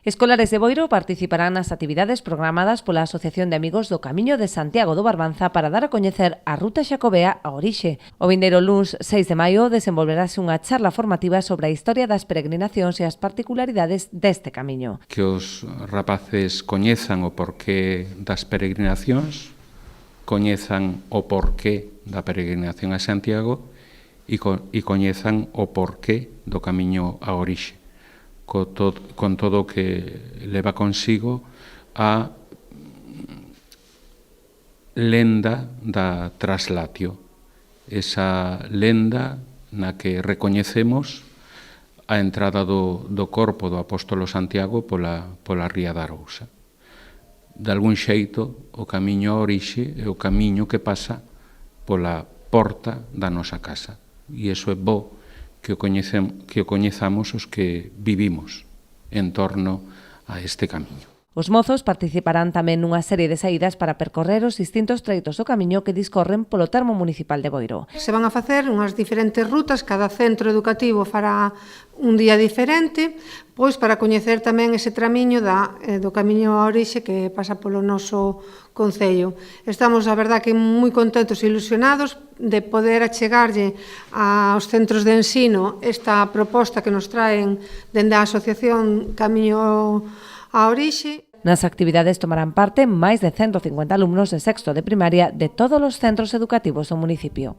Escolares de Boiro participarán nas actividades programadas pola Asociación de Amigos do Camiño de Santiago do Barbanza para dar a coñecer a Ruta Xacobea a orixe. O vindeiro luns 6 de maio desenvolverase unha charla formativa sobre a historia das peregrinacións e as particularidades deste camiño. Que os rapaces coñezan o porqué das peregrinacións, coñezan o porqué da peregrinación a Santiago e coñezan o porqué do camiño a orixe, con todo o que leva consigo a lenda da traslatio, esa lenda na que recoñecemos a entrada do corpo do apóstolo Santiago pola ría da Arousa. De algún xeito, o camiño a orixe é o camiño que pasa pola porta da nosa casa. E iso é bo que o coñezamos os que vivimos en torno a este camiño. Os mozos participarán tamén nunha serie de saídas para percorrer os distintos treitos do camiño que discorren polo termo municipal de Boiro. Se van a facer unhas diferentes rutas, cada centro educativo fará un día diferente, pois para coñecer tamén ese tramiño do camiño a orixe que pasa polo noso concello. Estamos, a verdad, que moi contentos e ilusionados de poder achegarlle aos centros de ensino esta proposta que nos traen dende a Asociación Camiño a Orixe. Nas actividades tomarán parte máis de 150 alumnos de sexto de primaria de todos os centros educativos do municipio.